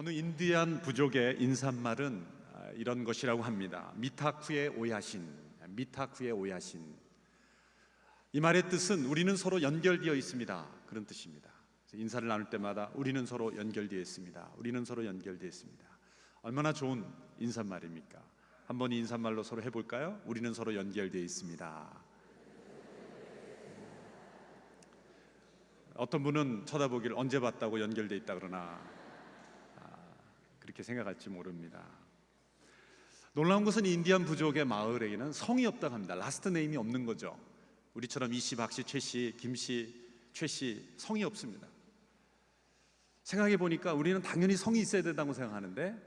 어느 인디안 부족의 인사말은 이런 것이라고 합니다. 미타쿠의 오야신, 미타쿠의 오야신. 이 말의 뜻은 우리는 서로 연결되어 있습니다, 그런 뜻입니다. 인사를 나눌 때마다 우리는 서로 연결되어 있습니다, 우리는 서로 연결되어 있습니다. 얼마나 좋은 인사말입니까? 한번 이 인사말로 서로 해볼까요? 우리는 서로 연결되어 있습니다. 어떤 분은 쳐다보기를 언제 봤다고 연결되어 있다 그러나 그렇게 생각할지 모릅니다. 놀라운 것은 인디안 부족의 마을에게는 성이 없다고 합니다. 라스트 네임이 없는 거죠. 우리처럼 이씨, 박씨, 최씨, 김씨, 최씨 성이 없습니다. 생각해 보니까 우리는 당연히 성이 있어야 된다고 생각하는데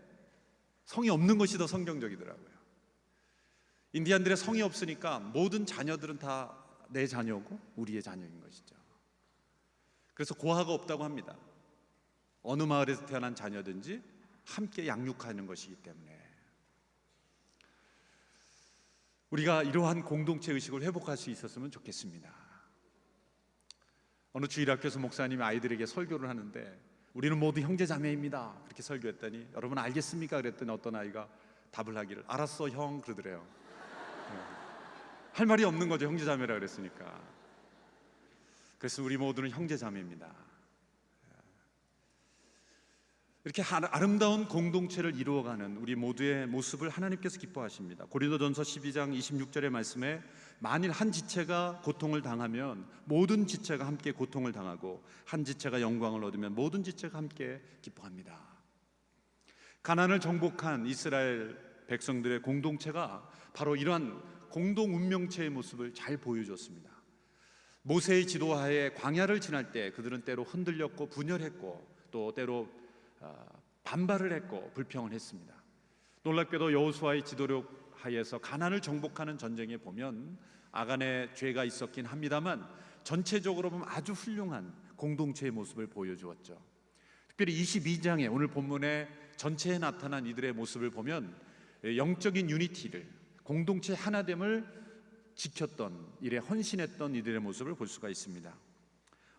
성이 없는 것이 더 성경적이더라고요. 인디안들의 성이 없으니까 모든 자녀들은 다 내 자녀고 우리의 자녀인 것이죠. 그래서 고아가 없다고 합니다. 어느 마을에서 태어난 자녀든지 함께 양육하는 것이기 때문에 우리가 이러한 공동체 의식을 회복할 수 있었으면 좋겠습니다. 어느 주일학교에서 목사님이 아이들에게 설교를 하는데 우리는 모두 형제자매입니다 그렇게 설교했더니 여러분 알겠습니까? 그랬더니 어떤 아이가 답을 하기를 알았어 형 그러더래요. 할 말이 없는 거죠, 형제자매라 그랬으니까. 그래서 우리 모두는 형제자매입니다. 이렇게 아름다운 공동체를 이루어가는 우리 모두의 모습을 하나님께서 기뻐하십니다. 고린도전서 12장 26절의 말씀에 만일 한 지체가 고통을 당하면 모든 지체가 함께 고통을 당하고 한 지체가 영광을 얻으면 모든 지체가 함께 기뻐합니다. 가나안을 정복한 이스라엘 백성들의 공동체가 바로 이러한 공동 운명체의 모습을 잘 보여줬습니다. 모세의 지도하에 광야를 지날 때 그들은 때로 흔들렸고 분열했고 또 때로 반발을 했고 불평을 했습니다. 놀랍게도 여호수아의 지도력 하에서 가나안을 정복하는 전쟁에 보면 아간의 죄가 있었긴 합니다만 전체적으로 보면 아주 훌륭한 공동체의 모습을 보여주었죠. 특별히 22장에 오늘 본문의 전체에 나타난 이들의 모습을 보면 영적인 유니티를, 공동체 하나됨을 지켰던 일에 헌신했던 이들의 모습을 볼 수가 있습니다.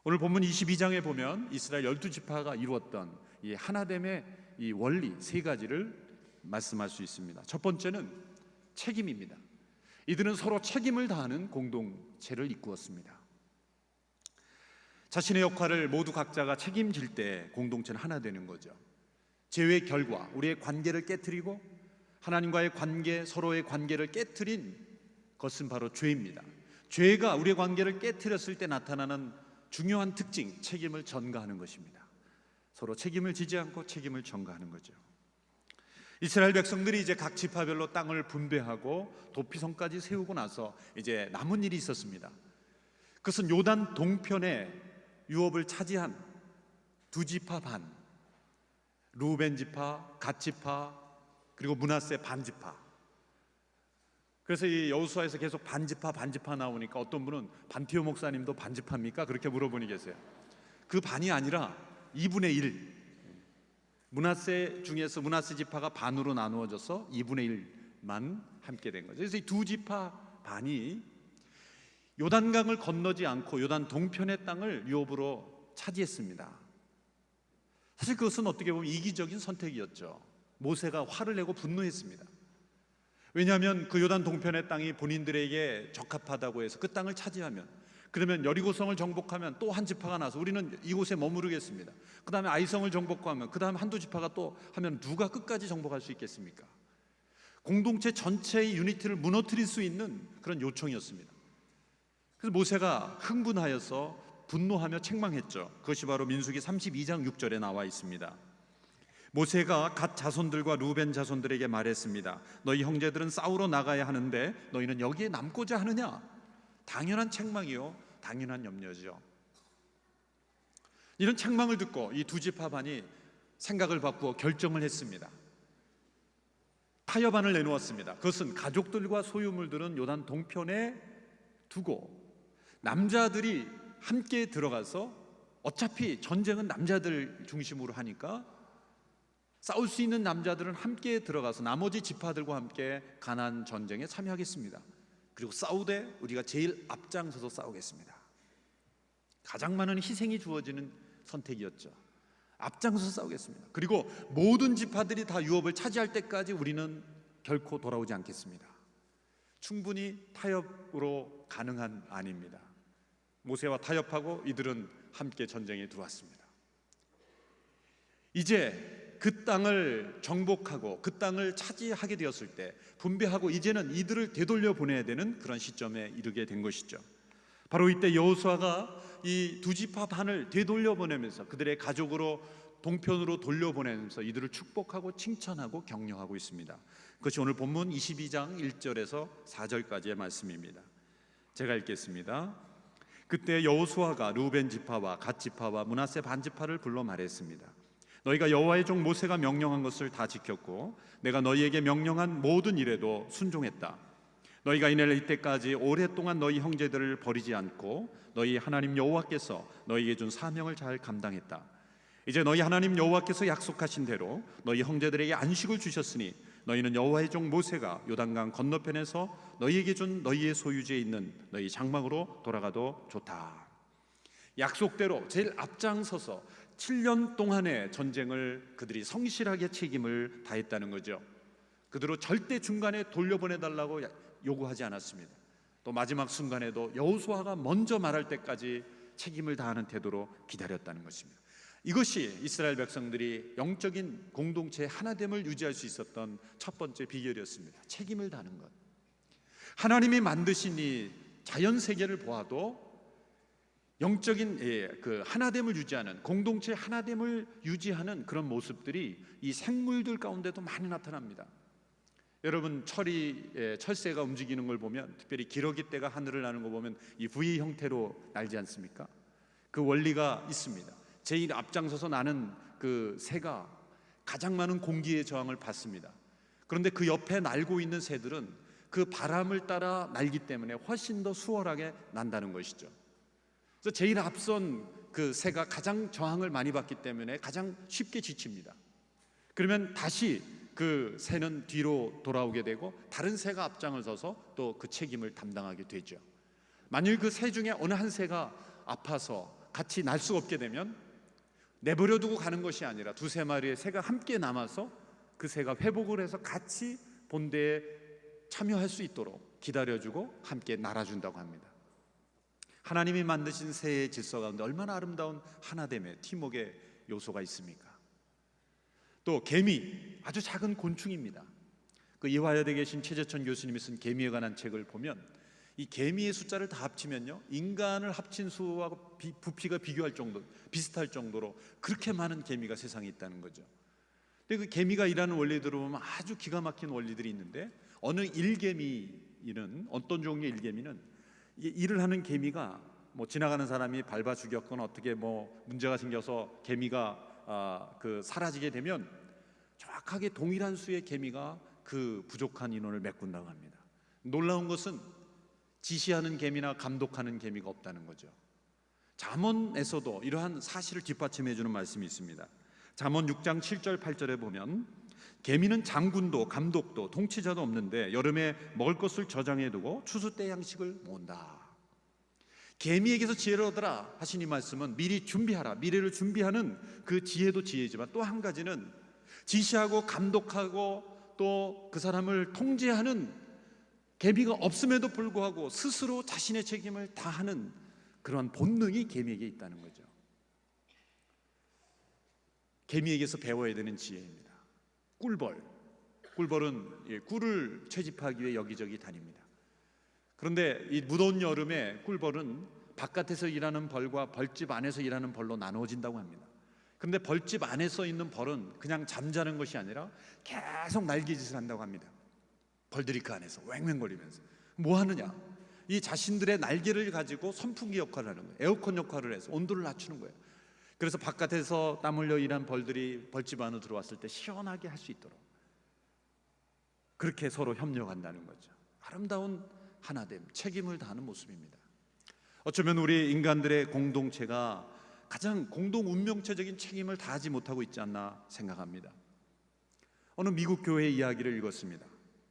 오늘 본문 22장에 보면 이스라엘 12지파가 이루었던 이 하나됨의 이 원리 세 가지를 말씀할 수 있습니다. 첫 번째는 책임입니다. 이들은 서로 책임을 다하는 공동체를 이루었습니다. 자신의 역할을 모두 각자가 책임질 때 공동체는 하나 되는 거죠. 죄의 결과, 우리의 관계를 깨트리고 하나님과의 관계, 서로의 관계를 깨트린 것은 바로 죄입니다. 죄가 우리의 관계를 깨트렸을 때 나타나는 중요한 특징, 책임을 전가하는 것입니다. 서로 책임을 지지 않고 책임을 전가하는 거죠. 이스라엘 백성들이 이제 각 지파별로 땅을 분배하고 도피성까지 세우고 나서 이제 남은 일이 있었습니다. 그것은 요단 동편에 유업을 차지한 두 지파 반, 루벤 지파, 갓 지파, 그리고 므낫세 반지파. 그래서 이 여호수아에서 계속 반지파 나오니까 어떤 분은 반티오 목사님도 반지파입니까? 그렇게 물어보니 계세요. 그 반이 아니라 2분의 1. 므낫세 중에서 므낫세 지파가 반으로 나누어져서 2분의 1만 함께 된 거죠. 그래서 이 두 지파 반이 요단강을 건너지 않고 요단 동편의 땅을 유업으로 차지했습니다. 사실 그것은 어떻게 보면 이기적인 선택이었죠. 모세가 화를 내고 분노했습니다. 왜냐하면 그 요단 동편의 땅이 본인들에게 적합하다고 해서 그 땅을 차지하면, 그러면 여리고성을 정복하면 또 한 지파가 나서 우리는 이곳에 머무르겠습니다. 그 다음에 아이성을 정복하면 그 다음에 한두 지파가 또 하면 누가 끝까지 정복할 수 있겠습니까? 공동체 전체의 유니티를 무너뜨릴 수 있는 그런 요청이었습니다. 그래서 모세가 흥분하여서 분노하며 책망했죠. 그것이 바로 민수기 32장 6절에 나와 있습니다. 모세가 갓 자손들과 루벤 자손들에게 말했습니다. 너희 형제들은 싸우러 나가야 하는데 너희는 여기에 남고자 하느냐? 당연한 책망이요, 당연한 염려죠. 이런 책망을 듣고 이 두 지파 반이 생각을 바꾸어 결정을 했습니다. 타협안을 내놓았습니다. 그것은 가족들과 소유물들은 요단 동편에 두고 남자들이 함께 들어가서, 어차피 전쟁은 남자들 중심으로 하니까 싸울 수 있는 남자들은 함께 들어가서 나머지 지파들과 함께 가나안 전쟁에 참여하겠습니다. 그리고 싸우되 우리가 제일 앞장서서 싸우겠습니다. 가장 많은 희생이 주어지는 선택이었죠. 앞장서 싸우겠습니다. 그리고 모든 지파들이 다 유업을 차지할 때까지 우리는 결코 돌아오지 않겠습니다. 충분히 타협으로 가능한 안입니다. 모세와 타협하고 이들은 함께 전쟁에 들어왔습니다. 이제 그 땅을 정복하고 그 땅을 차지하게 되었을 때 분배하고 이제는 이들을 되돌려 보내야 되는 그런 시점에 이르게 된 것이죠. 바로 이때 여호수아가 이 두 지파 반을 되돌려 보내면서 그들의 가족으로 동편으로 돌려보내면서 이들을 축복하고 칭찬하고 격려하고 있습니다. 그것이 오늘 본문 22장 1절에서 4절까지의 말씀입니다. 제가 읽겠습니다. 그때 여호수아가 르우벤 지파와 갓 지파와 므낫세 반 지파를 불러 말했습니다. 너희가 여호와의 종 모세가 명령한 것을 다 지켰고 내가 너희에게 명령한 모든 일에도 순종했다. 너희가 이내 이때까지 오랫동안 너희 형제들을 버리지 않고 너희 하나님 여호와께서 너희에게 준 사명을 잘 감당했다. 이제 너희 하나님 여호와께서 약속하신 대로 너희 형제들에게 안식을 주셨으니 너희는 여호와의 종 모세가 요단강 건너편에서 너희에게 준 너희의 소유지에 있는 너희 장막으로 돌아가도 좋다. 약속대로 제일 앞장서서 7년 동안의 전쟁을 그들이 성실하게 책임을 다했다는 거죠. 그들은 절대 중간에 돌려보내달라고 요구하지 않았습니다. 또 마지막 순간에도 여호수아가 먼저 말할 때까지 책임을 다하는 태도로 기다렸다는 것입니다. 이것이 이스라엘 백성들이 영적인 공동체의 하나됨을 유지할 수 있었던 첫 번째 비결이었습니다. 책임을 다하는 것. 하나님이 만드신 이 자연 세계를 보아도 영적인 그 하나됨을 유지하는, 공동체의 하나됨을 유지하는 그런 모습들이 이 생물들 가운데도 많이 나타납니다. 여러분, 철새가 움직이는 걸 보면, 특별히 기러기떼가 하늘을 나는 거 보면 이 V 형태로 날지 않습니까? 그 원리가 있습니다. 제일 앞장서서 나는 그 새가 가장 많은 공기의 저항을 받습니다. 그런데 그 옆에 날고 있는 새들은 그 바람을 따라 날기 때문에 훨씬 더 수월하게 난다는 것이죠. 그래서 제일 앞선 그 새가 가장 저항을 많이 받기 때문에 가장 쉽게 지칩니다. 그러면 다시 그 새는 뒤로 돌아오게 되고 다른 새가 앞장을 서서 또 그 책임을 담당하게 되죠. 만일 그 새 중에 어느 한 새가 아파서 같이 날 수 없게 되면 내버려 두고 가는 것이 아니라 두세 마리의 새가 함께 남아서 그 새가 회복을 해서 같이 본대에 참여할 수 있도록 기다려주고 함께 날아준다고 합니다. 하나님이 만드신 새의 질서 가운데 얼마나 아름다운 하나됨의 팀워크의 요소가 있습니까? 또 개미, 아주 작은 곤충입니다. 그 이화여대 계신 최재천 교수님이 쓴 개미에 관한 책을 보면 이 개미의 숫자를 다 합치면요, 인간을 합친 수하고 부피가 비슷할 정도로 그렇게 많은 개미가 세상에 있다는 거죠. 근데 그 개미가 일하는 원리들을 보면 아주 기가 막힌 원리들이 있는데, 어떤 종류의 일개미는 일을 하는 개미가 지나가는 사람이 밟아 죽였거나 어떻게 문제가 생겨서 개미가 사라지게 되면 정확하게 동일한 수의 개미가 그 부족한 인원을 메꾼다고 합니다. 놀라운 것은 지시하는 개미나 감독하는 개미가 없다는 거죠. 잠언에서도 이러한 사실을 뒷받침해 주는 말씀이 있습니다. 잠언 6장 7절 8절에 보면 개미는 장군도 감독도 통치자도 없는데 여름에 먹을 것을 저장해 두고 추수 때 양식을 모은다. 개미에게서 지혜를 얻으라 하신 이 말씀은 미리 준비하라, 미래를 준비하는 그 지혜도 지혜지만 또 한 가지는 지시하고 감독하고 또 그 사람을 통제하는 개미가 없음에도 불구하고 스스로 자신의 책임을 다하는 그런 본능이 개미에게 있다는 거죠. 개미에게서 배워야 되는 지혜입니다. 꿀벌은 꿀을 채집하기 위해 여기저기 다닙니다. 그런데 이 무더운 여름에 꿀벌은 바깥에서 일하는 벌과 벌집 안에서 일하는 벌로 나누어진다고 합니다. 그런데 벌집 안에서 있는 벌은 그냥 잠자는 것이 아니라 계속 날개짓을 한다고 합니다. 벌들이 그 안에서 왱왱거리면서 뭐 하느냐? 이 자신들의 날개를 가지고 선풍기 역할을 하는 거예요. 에어컨 역할을 해서 온도를 낮추는 거예요. 그래서 바깥에서 땀 흘려 일한 벌들이 벌집 안으로 들어왔을 때 시원하게 할 수 있도록 그렇게 서로 협력한다는 거죠. 아름다운 하나됨, 책임을 다하는 모습입니다. 어쩌면 우리 인간들의 공동체가 가장 공동 운명체적인 책임을 다하지 못하고 있지 않나 생각합니다. 어느 미국 교회 이야기를 읽었습니다.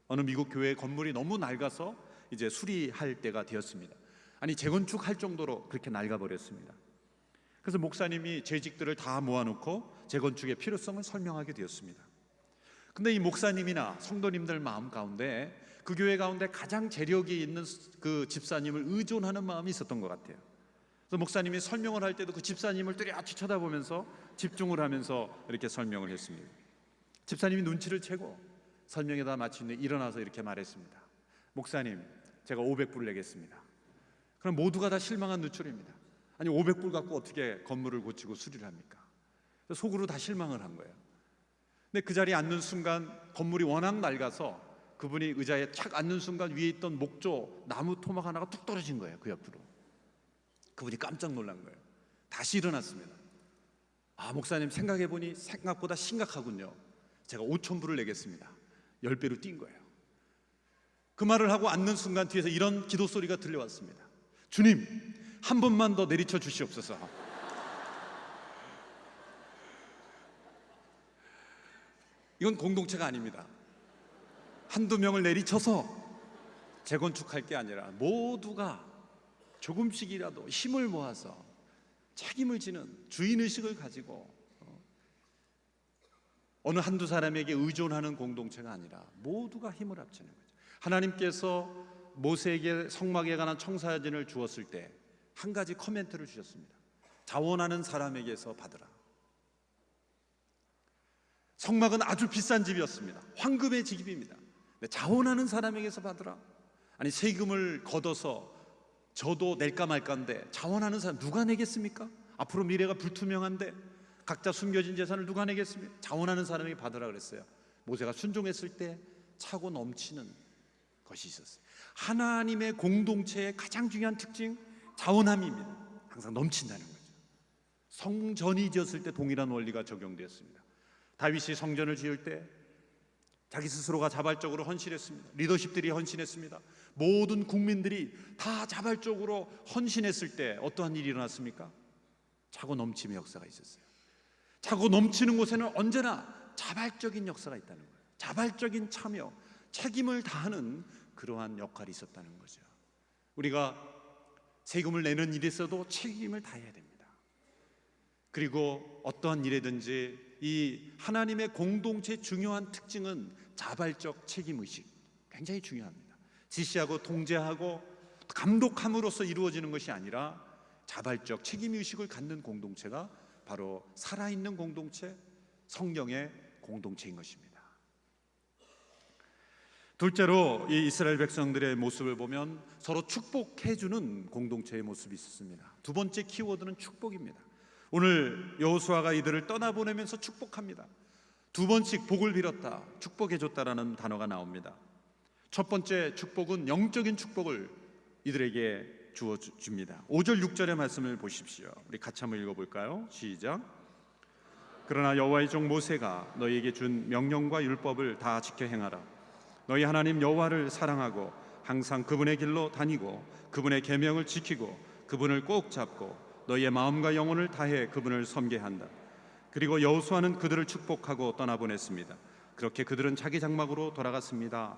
어느 미국 교회 건물이 너무 낡아서 이제 수리할 때가 되었습니다. 아니 재건축할 정도로 그렇게 낡아버렸습니다. 그래서 목사님이 재직들을 다 모아놓고 재건축의 필요성을 설명하게 되었습니다. 근데 이 목사님이나 성도님들 마음 가운데 그 교회 가운데 가장 재력이 있는 그 집사님을 의존하는 마음이 있었던 것 같아요. 그래서 목사님이 설명을 할 때도 그 집사님을 뚜렷이 쳐다보면서 집중을 하면서 이렇게 설명을 했습니다. 집사님이 눈치를 채고 설명에 다 마친 뒤에 일어나서 이렇게 말했습니다. 목사님, 제가 500불 내겠습니다. 그럼 모두가 다 실망한 누출입니다. 아니 500불 갖고 어떻게 건물을 고치고 수리를 합니까? 속으로 다 실망을 한 거예요. 근데 그 자리에 앉는 순간 건물이 워낙 낡아서 그분이 의자에 착 앉는 순간 위에 있던 목조 나무 토막 하나가 뚝 떨어진 거예요. 그 옆으로. 그분이 깜짝 놀란 거예요. 다시 일어났습니다. 아, 목사님 생각해보니 생각보다 심각하군요. 제가 5,000불을 내겠습니다. 10배로 뛴 거예요. 그 말을 하고 앉는 순간 뒤에서 이런 기도 소리가 들려왔습니다. 주님, 한 번만 더 내리쳐 주시옵소서. 이건 공동체가 아닙니다. 한두 명을 내리쳐서 재건축할 게 아니라 모두가 조금씩이라도 힘을 모아서 책임을 지는 주인의식을 가지고 어느 한두 사람에게 의존하는 공동체가 아니라 모두가 힘을 합치는 거죠. 하나님께서 모세에게 성막에 관한 청사진을 주었을 때 한 가지 코멘트를 주셨습니다. 자원하는 사람에게서 받으라. 성막은 아주 비싼 집이었습니다. 황금의 집입니다. 자원하는 사람에게서 받으라. 아니 세금을 걷어서 저도 낼까 말까인데 자원하는 사람 누가 내겠습니까? 앞으로 미래가 불투명한데 각자 숨겨진 재산을 누가 내겠습니까? 자원하는 사람에게 받으라 그랬어요. 모세가 순종했을 때 차고 넘치는 것이 있었어요. 하나님의 공동체의 가장 중요한 특징, 자원함입니다. 항상 넘친다는 거죠. 성전이 지었을 때 동일한 원리가 적용되었습니다. 다윗이 성전을 지을 때 자기 스스로가 자발적으로 헌신했습니다. 리더십들이 헌신했습니다. 모든 국민들이 다 자발적으로 헌신했을 때 어떠한 일이 일어났습니까? 차고 넘침의 역사가 있었어요. 차고 넘치는 곳에는 언제나 자발적인 역사가 있다는 거예요. 자발적인 참여, 책임을 다하는 그러한 역할이 있었다는 거죠. 우리가 세금을 내는 일에 있어도 책임을 다해야 됩니다. 그리고 어떠한 일이든지 이 하나님의 공동체의 중요한 특징은 자발적 책임의식, 굉장히 중요합니다. 지시하고 통제하고 감독함으로써 이루어지는 것이 아니라 자발적 책임의식을 갖는 공동체가 바로 살아있는 공동체, 성령의 공동체인 것입니다. 둘째로 이 이스라엘 백성들의 모습을 보면 서로 축복해주는 공동체의 모습이 있었습니다. 두 번째 키워드는 축복입니다. 오늘 여호수아가 이들을 떠나보내면서 축복합니다. 두 번씩 복을 빌었다, 축복해줬다라는 단어가 나옵니다. 첫 번째 축복은 영적인 축복을 이들에게 주어줍니다. 5절 6절의 말씀을 보십시오. 우리 같이 한번 읽어볼까요? 시작. 그러나 여호와의 종 모세가 너희에게 준 명령과 율법을 다 지켜 행하라. 너희 하나님 여호와를 사랑하고 항상 그분의 길로 다니고 그분의 계명을 지키고 그분을 꼭 잡고 너희의 마음과 영혼을 다해 그분을 섬게 한다. 그리고 여호수아는 그들을 축복하고 떠나보냈습니다. 그렇게 그들은 자기 장막으로 돌아갔습니다.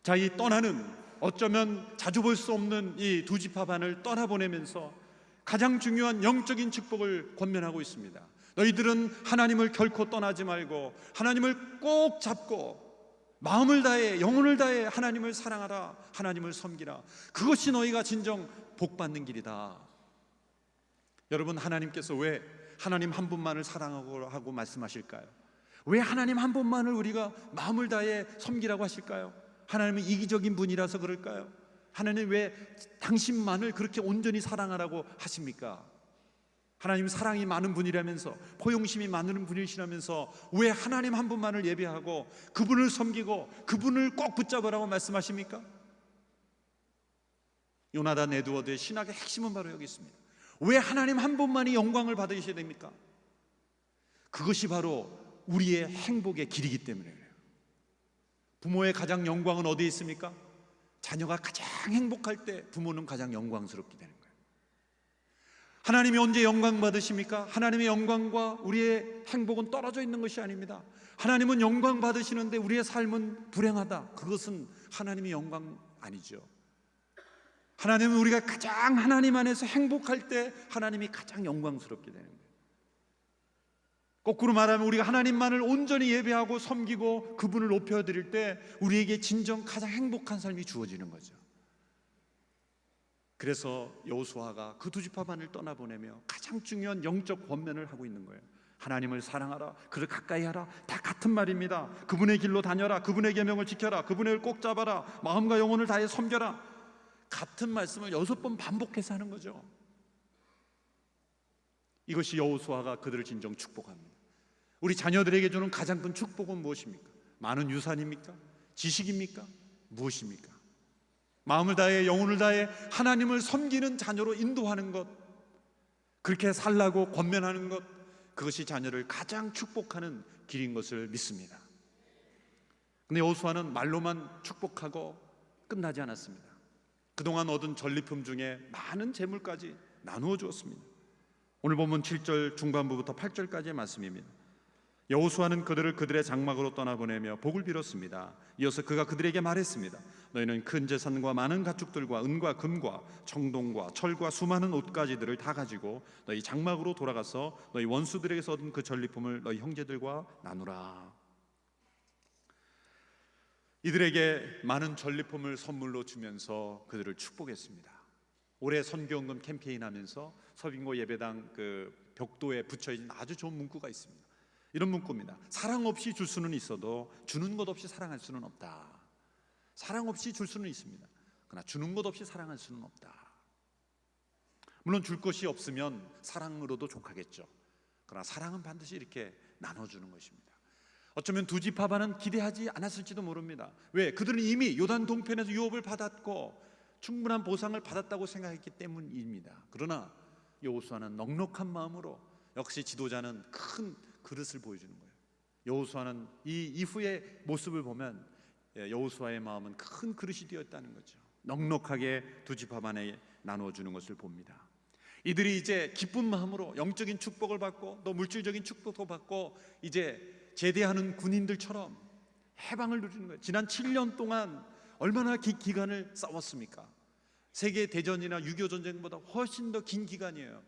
자, 이 떠나는, 어쩌면 자주 볼 수 없는 이 두 지파반을 떠나보내면서 가장 중요한 영적인 축복을 권면하고 있습니다. 너희들은 하나님을 결코 떠나지 말고 하나님을 꼭 잡고 마음을 다해 영혼을 다해 하나님을 사랑하라, 하나님을 섬기라. 그것이 너희가 진정 복받는 길이다. 여러분, 하나님께서 왜 하나님 한 분만을 사랑하고 말씀하실까요? 왜 하나님 한 분만을 우리가 마음을 다해 섬기라고 하실까요? 하나님은 이기적인 분이라서 그럴까요? 하나님 왜 당신만을 그렇게 온전히 사랑하라고 하십니까? 하나님 사랑이 많은 분이라면서, 포용심이 많은 분이시라면서 왜 하나님 한 분만을 예배하고 그분을 섬기고 그분을 꼭 붙잡으라고 말씀하십니까? 요나단 에드워드의 신학의 핵심은 바로 여기 있습니다. 왜 하나님 한 분만이 영광을 받으셔야 됩니까? 그것이 바로 우리의 행복의 길이기 때문에 그래요. 부모의 가장 영광은 어디에 있습니까? 자녀가 가장 행복할 때 부모는 가장 영광스럽게 되는 거예요. 하나님이 언제 영광 받으십니까? 하나님의 영광과 우리의 행복은 떨어져 있는 것이 아닙니다. 하나님은 영광 받으시는데 우리의 삶은 불행하다. 그것은 하나님의 영광 아니죠. 하나님은 우리가 가장 하나님 안에서 행복할 때 하나님이 가장 영광스럽게 되는 거예요. 거꾸로 말하면 우리가 하나님만을 온전히 예배하고 섬기고 그분을 높여드릴 때 우리에게 진정 가장 행복한 삶이 주어지는 거죠. 그래서 여호수아가 그 두 지파만을 떠나보내며 가장 중요한 영적 권면을 하고 있는 거예요. 하나님을 사랑하라, 그를 가까이 하라, 다 같은 말입니다. 그분의 길로 다녀라, 그분의 계명을 지켜라, 그분의 을 꼭 잡아라, 마음과 영혼을 다해 섬겨라. 같은 말씀을 6번 반복해서 하는 거죠. 이것이 여호수아가 그들을 진정 축복합니다. 우리 자녀들에게 주는 가장 큰 축복은 무엇입니까? 많은 유산입니까? 지식입니까? 무엇입니까? 마음을 다해 영혼을 다해 하나님을 섬기는 자녀로 인도하는 것, 그렇게 살라고 권면하는 것, 그것이 자녀를 가장 축복하는 길인 것을 믿습니다. 근데 여호수아는 말로만 축복하고 끝나지 않았습니다. 그동안 얻은 전리품 중에 많은 재물까지 나누어 주었습니다. 오늘 본문 7절 중반부부터 8절까지의 말씀입니다. 여호수아는 그들을 그들의 장막으로 떠나보내며 복을 빌었습니다. 이어서 그가 그들에게 말했습니다. 너희는 큰 재산과 많은 가축들과 은과 금과 청동과 철과 수많은 옷가지들을 다 가지고 너희 장막으로 돌아가서 너희 원수들에게서 얻은 그 전리품을 너희 형제들과 나누라. 이들에게 많은 전리품을 선물로 주면서 그들을 축복했습니다. 올해 선교헌금 캠페인 하면서 서빙고 예배당 그 벽도에 붙여있는 아주 좋은 문구가 있습니다. 이런 문구입니다. 사랑 없이 줄 수는 있어도 주는 것 없이 사랑할 수는 없다. 사랑 없이 줄 수는 있습니다. 그러나 주는 것 없이 사랑할 수는 없다. 물론 줄 것이 없으면 사랑으로도 족하겠죠. 그러나 사랑은 반드시 이렇게 나눠주는 것입니다. 어쩌면 두 지파반은 기대하지 않았을지도 모릅니다. 왜? 그들은 이미 요단 동편에서 유업을 받았고 충분한 보상을 받았다고 생각했기 때문입니다. 그러나 여호수아는 넉넉한 마음으로, 역시 지도자는 큰 그릇을 보여주는 거예요. 여호수아는 이 이후의 모습을 보면 여호수아의 마음은 큰 그릇이 되었다는 거죠. 넉넉하게 두 지파반에 나누어 주는 것을 봅니다. 이들이 이제 기쁜 마음으로 영적인 축복을 받고 또 물질적인 축복도 받고 이제 제대하는 군인들처럼 해방을 누리는 거예요. 지난 7년 동안 얼마나 기간을 싸웠습니까? 세계 대전이나 6.25 전쟁보다 훨씬 더 긴 기간이에요.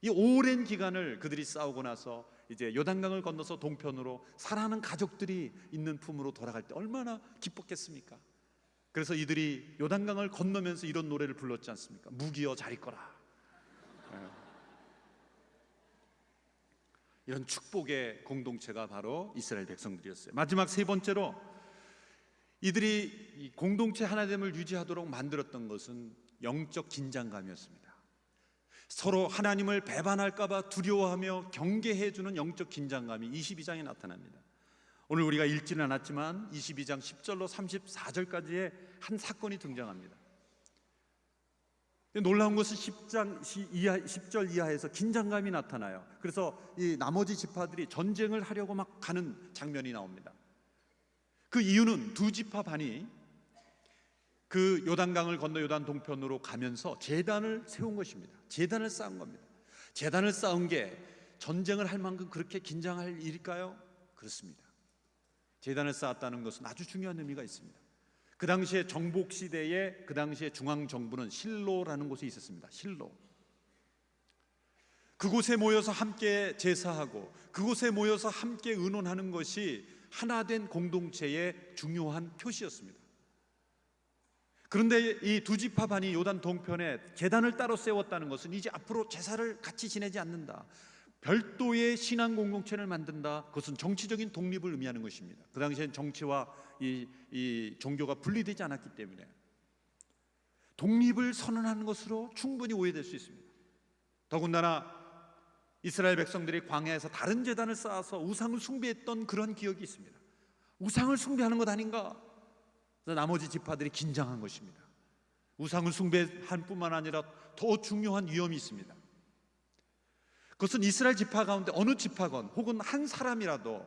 이 오랜 기간을 그들이 싸우고 나서 이제 요단강을 건너서 동편으로 사랑하는 가족들이 있는 품으로 돌아갈 때 얼마나 기뻤겠습니까? 그래서 이들이 요단강을 건너면서 이런 노래를 불렀지 않습니까? 무기여 잘 있거라. 이런 축복의 공동체가 바로 이스라엘 백성들이었어요. 마지막 세 번째로 이들이 이 공동체 하나됨을 유지하도록 만들었던 것은 영적 긴장감이었습니다. 서로 하나님을 배반할까 봐 두려워하며 경계해주는 영적 긴장감이 22장에 나타납니다. 오늘 우리가 읽지는 않았지만 22장 10절로 34절까지의 한 사건이 등장합니다. 놀라운 것은 10절 이하에서 긴장감이 나타나요. 그래서 이 나머지 지파들이 전쟁을 하려고 막 가는 장면이 나옵니다. 그 이유는 두 지파 반이 그 요단강을 건너 요단 동편으로 가면서 제단을 세운 것입니다. 제단을 쌓은 겁니다. 제단을 쌓은 게 전쟁을 할 만큼 그렇게 긴장할 일일까요? 그렇습니다. 제단을 쌓았다는 것은 아주 중요한 의미가 있습니다. 그 당시에 정복 시대에 그 당시에 중앙 정부는 실로라는 곳에 있었습니다. 실로. 그곳에 모여서 함께 제사하고 그곳에 모여서 함께 의논하는 것이 하나된 공동체의 중요한 표시였습니다. 그런데 이 두 지파 반이 요단 동편에 제단을 따로 세웠다는 것은 이제 앞으로 제사를 같이 지내지 않는다, 별도의 신앙 공동체를 만든다, 그것은 정치적인 독립을 의미하는 것입니다. 그 당시엔 정치와 이 종교가 분리되지 않았기 때문에 독립을 선언하는 것으로 충분히 오해될 수 있습니다. 더군다나 이스라엘 백성들이 광야에서 다른 제단을 쌓아서 우상을 숭배했던 그런 기억이 있습니다. 우상을 숭배하는 것 아닌가? 그래서 나머지 지파들이 긴장한 것입니다. 우상을 숭배한 뿐만 아니라 더 중요한 위험이 있습니다. 그것은 이스라엘 지파 가운데 어느 지파건 혹은 한 사람이라도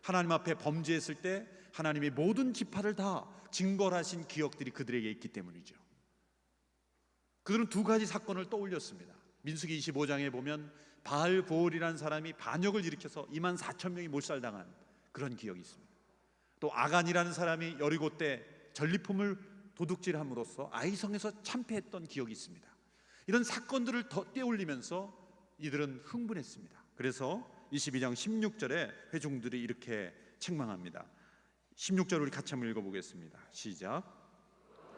하나님 앞에 범죄했을 때 하나님이 모든 지파를 다 징벌하신 기억들이 그들에게 있기 때문이죠. 그들은 두 가지 사건을 떠올렸습니다. 민수기 25장에 보면 바알보올이라는 사람이 반역을 일으켜서 24,000명이 몰살당한 그런 기억이 있습니다. 또 아간이라는 사람이 여리고 때 전리품을 도둑질함으로써 아이성에서 참패했던 기억이 있습니다. 이런 사건들을 더 떼올리면서 이들은 흥분했습니다. 그래서 22장 16절에 회중들이 이렇게 책망합니다. 16절 우리 같이 한번 읽어보겠습니다. 시작.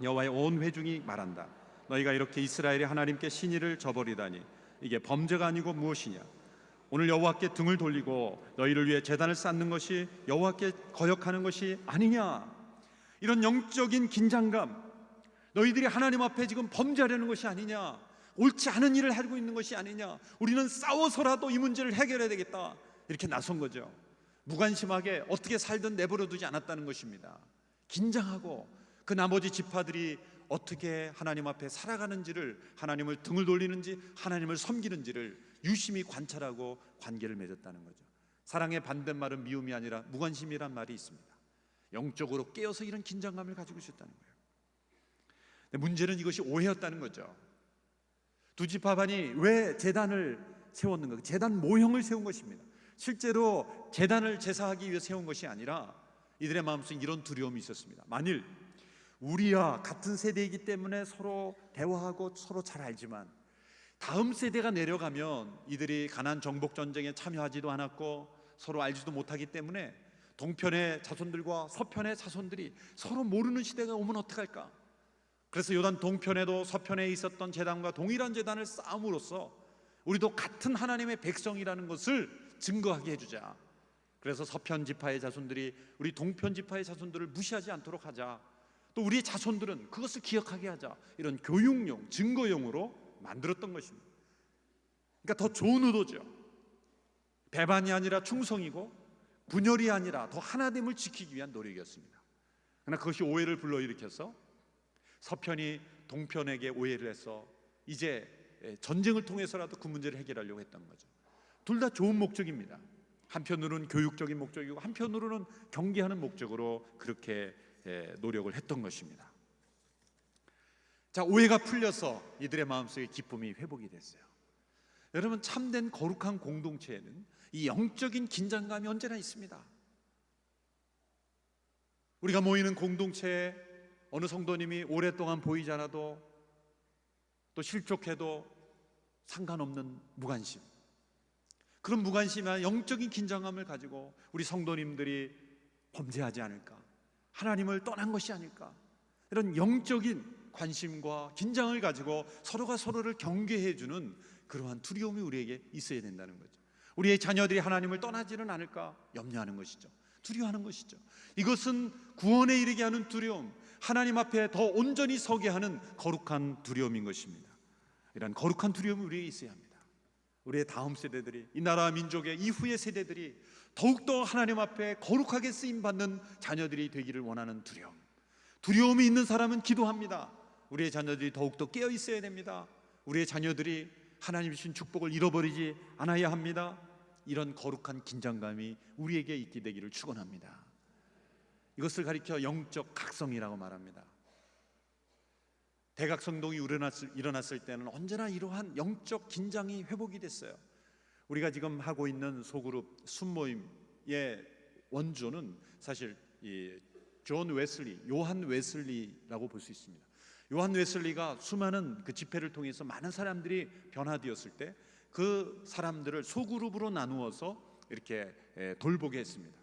여호와의 온 회중이 말한다. 너희가 이렇게 이스라엘의 하나님께 신의를 저버리다니 이게 범죄가 아니고 무엇이냐. 오늘 여호와께 등을 돌리고 너희를 위해 제단을 쌓는 것이 여호와께 거역하는 것이 아니냐. 이런 영적인 긴장감, 너희들이 하나님 앞에 지금 범죄하려는 것이 아니냐, 옳지 않은 일을 하고 있는 것이 아니냐, 우리는 싸워서라도 이 문제를 해결해야 되겠다, 이렇게 나선 거죠. 무관심하게 어떻게 살든 내버려 두지 않았다는 것입니다. 긴장하고 그 나머지 지파들이 어떻게 하나님 앞에 살아가는지를, 하나님을 등을 돌리는지 하나님을 섬기는지를 유심히 관찰하고 관계를 맺었다는 거죠. 사랑의 반대말은 미움이 아니라 무관심이란 말이 있습니다. 영적으로 깨어서 이런 긴장감을 가지고 있었다는 거예요. 근데 문제는 이것이 오해였다는 거죠. 두 지파반이 왜 제단을 세웠는가? 제단 모형을 세운 것입니다. 실제로 제단을 제사하기 위해 세운 것이 아니라 이들의 마음속에 이런 두려움이 있었습니다. 만일 우리와 같은 세대이기 때문에 서로 대화하고 서로 잘 알지만 다음 세대가 내려가면 이들이 가나안 정복 전쟁에 참여하지도 않았고 서로 알지도 못하기 때문에 동편의 자손들과 서편의 자손들이 서로 모르는 시대가 오면 어떡할까? 그래서 요단 동편에도 서편에 있었던 제단과 동일한 제단을 쌓음으로써 우리도 같은 하나님의 백성이라는 것을 증거하게 해주자. 그래서 서편 지파의 자손들이 우리 동편 지파의 자손들을 무시하지 않도록 하자. 또 우리의 자손들은 그것을 기억하게 하자. 이런 교육용, 증거용으로 만들었던 것입니다. 그러니까 더 좋은 의도죠. 배반이 아니라 충성이고 분열이 아니라 더 하나됨을 지키기 위한 노력이었습니다. 그러나 그것이 오해를 불러일으켜서 서편이 동편에게 오해를 해서 이제 전쟁을 통해서라도 그 문제를 해결하려고 했던 거죠. 둘 다 좋은 목적입니다. 한편으로는 교육적인 목적이고 한편으로는 경계하는 목적으로 그렇게 노력을 했던 것입니다. 자, 오해가 풀려서 이들의 마음속에 기쁨이 회복이 됐어요. 여러분, 참된 거룩한 공동체에는 이 영적인 긴장감이 언제나 있습니다. 우리가 모이는 공동체에 어느 성도님이 오랫동안 보이지 않아도 또 실족해도 상관없는 무관심, 그런 무관심한 영적인 긴장감을 가지고 우리 성도님들이 범죄하지 않을까, 하나님을 떠난 것이 아닐까, 이런 영적인 관심과 긴장을 가지고 서로가 서로를 경계해주는 그러한 두려움이 우리에게 있어야 된다는 거죠. 우리의 자녀들이 하나님을 떠나지는 않을까 염려하는 것이죠. 두려워하는 것이죠. 이것은 구원에 이르게 하는 두려움, 하나님 앞에 더 온전히 서게 하는 거룩한 두려움인 것입니다. 이런 거룩한 두려움이 우리에게 있어야 합니다. 우리의 다음 세대들이, 이 나라 민족의 이후의 세대들이 더욱더 하나님 앞에 거룩하게 쓰임받는 자녀들이 되기를 원하는 두려움. 두려움이 있는 사람은 기도합니다. 우리의 자녀들이 더욱더 깨어 있어야 됩니다. 우리의 자녀들이 하나님 주신 축복을 잃어버리지 않아야 합니다. 이런 거룩한 긴장감이 우리에게 있게 되기를 축원합니다. 이것을 가리켜 영적 각성이라고 말합니다. 대각성동이 일어났을 때는 언제나 이러한 영적 긴장이 회복이 됐어요. 우리가 지금 하고 있는 소그룹 순모임의 원조는 사실 요한 웨슬리라고 볼 수 있습니다. 요한 웨슬리가 수많은 그 집회를 통해서 많은 사람들이 변화되었을 때 그 사람들을 소그룹으로 나누어서 이렇게 돌보게 했습니다.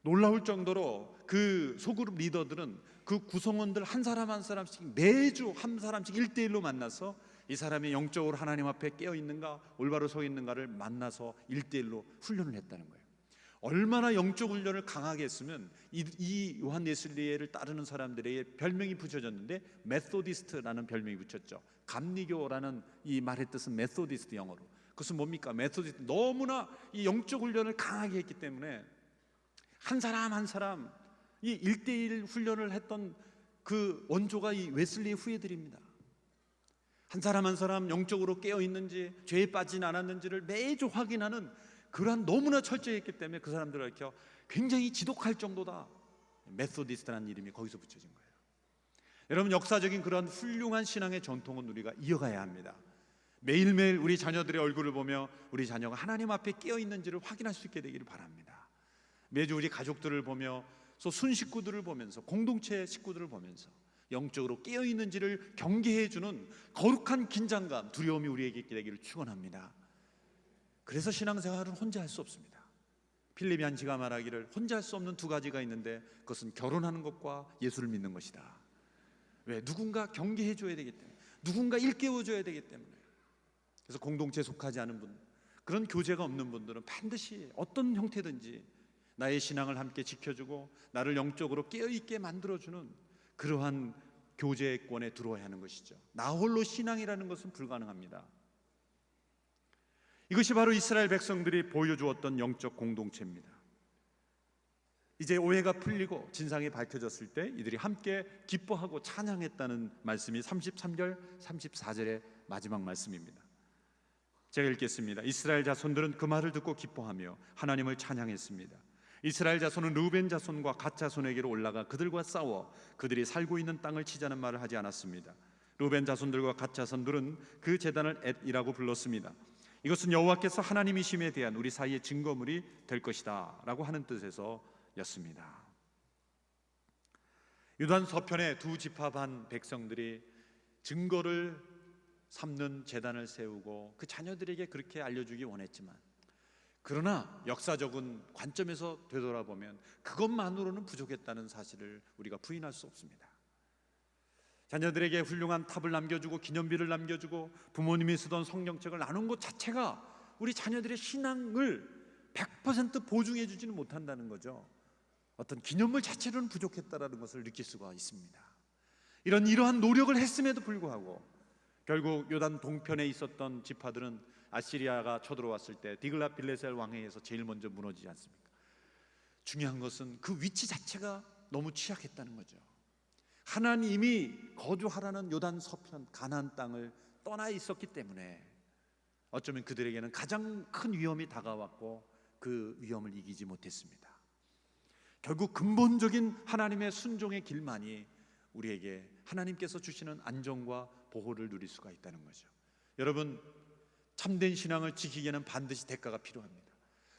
놀라울 정도로 그 소그룹 리더들은 그 구성원들 한 사람 한 사람씩 매주 한 사람씩 1대1로 만나서 이 사람이 영적으로 하나님 앞에 깨어 있는가, 올바로 서 있는가를 만나서 1대1로 훈련을 했다는 거예요. 얼마나 영적 훈련을 강하게 했으면 이 요한 웨슬리를 따르는 사람들에게 별명이 붙여졌는데 메소디스트라는 별명이 붙였죠. 감리교라는 이 말의 뜻은 메소디스트 영어로. 그것은 뭡니까? 메소디스트, 너무나 이 영적 훈련을 강하게 했기 때문에 한 사람 한 사람 이 1대1 훈련을 했던 그 원조가 이 웨슬리의 후예들입니다. 한 사람 한 사람 영적으로 깨어 있는지, 죄에 빠지지 않았는지를 매주 확인하는 그러한 너무나 철저히 했기 때문에 그 사람들을 이렇게 굉장히 지독할 정도다. 메소디스트라는 이름이 거기서 붙여진 거예요. 여러분, 역사적인 그러한 훌륭한 신앙의 전통은 우리가 이어가야 합니다. 매일매일 우리 자녀들의 얼굴을 보며 우리 자녀가 하나님 앞에 깨어 있는지를 확인할 수 있게 되기를 바랍니다. 매주 우리 가족들을 보며 또 순식구들을 보면서, 공동체 식구들을 보면서 영적으로 깨어 있는지를 경계해 주는 거룩한 긴장감, 두려움이 우리에게 있게 되기를 축원합니다. 그래서 신앙생활은 혼자 할 수 없습니다. 필립 얀시가 말하기를 혼자 할 수 없는 두 가지가 있는데 그것은 결혼하는 것과 예수를 믿는 것이다. 왜? 누군가 경계해 줘야 되기 때문에, 누군가 일깨워 줘야 되기 때문에. 그래서 공동체에 속하지 않은 분, 그런 교제가 없는 분들은 반드시 어떤 형태든지 나의 신앙을 함께 지켜주고 나를 영적으로 깨어있게 만들어주는 그러한 교제권에 들어와야 하는 것이죠. 나 홀로 신앙이라는 것은 불가능합니다. 이것이 바로 이스라엘 백성들이 보여주었던 영적 공동체입니다. 이제 오해가 풀리고 진상이 밝혀졌을 때 이들이 함께 기뻐하고 찬양했다는 말씀이 33절, 34절의 마지막 말씀입니다. 제가 읽겠습니다. 이스라엘 자손들은 그 말을 듣고 기뻐하며 하나님을 찬양했습니다. 이스라엘 자손은 르우벤 자손과 갓 자손에게로 올라가 그들과 싸워 그들이 살고 있는 땅을 치자는 말을 하지 않았습니다. 르우벤 자손들과 갓 자손들은 그 제단을 엣이라고 불렀습니다. 이것은 여호와께서 하나님이심에 대한 우리 사이의 증거물이 될 것이다 라고 하는 뜻에서였습니다. 유단 서편의 두 지파반 백성들이 증거를 삼는 제단을 세우고 그 자녀들에게 그렇게 알려주기 원했지만, 그러나 역사적인 관점에서 되돌아보면 그것만으로는 부족했다는 사실을 우리가 부인할 수 없습니다. 자녀들에게 훌륭한 탑을 남겨주고 기념비를 남겨주고 부모님이 쓰던 성경책을 나눈 것 자체가 우리 자녀들의 신앙을 100% 보증해 주지는 못한다는 거죠. 어떤 기념물 자체로는 부족했다는 것을 느낄 수가 있습니다. 이러한 노력을 했음에도 불구하고 결국 요단 동편에 있었던 지파들은 아시리아가 쳐들어왔을 때 디글랏 빌레셀 왕에 의해서 제일 먼저 무너지지 않습니까? 중요한 것은 그 위치 자체가 너무 취약했다는 거죠. 하나님이 거주하라는 요단 서편 가나안 땅을 떠나 있었기 때문에 어쩌면 그들에게는 가장 큰 위험이 다가왔고 그 위험을 이기지 못했습니다. 결국 근본적인 하나님의 순종의 길만이 우리에게 하나님께서 주시는 안정과 보호를 누릴 수가 있다는 거죠. 여러분, 참된 신앙을 지키기에는 반드시 대가가 필요합니다.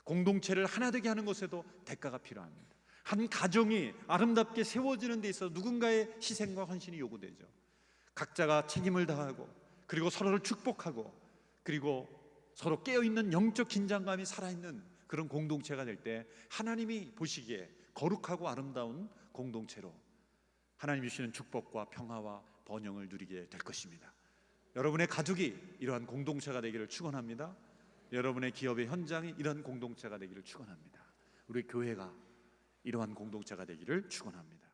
공동체를 하나 되게 하는 것에도 대가가 필요합니다. 한 가정이 아름답게 세워지는 데 있어서 누군가의 희생과 헌신이 요구되죠. 각자가 책임을 다하고 그리고 서로를 축복하고 그리고 서로 깨어있는 영적 긴장감이 살아있는 그런 공동체가 될 때 하나님이 보시기에 거룩하고 아름다운 공동체로 하나님이 주시는 축복과 평화와 번영을 누리게 될 것입니다. 여러분의 가족이 이러한 공동체가 되기를 축원합니다. 여러분의 기업의 현장이 이러한 공동체가 되기를 축원합니다. 우리 교회가 이러한 공동체가 되기를 축원합니다.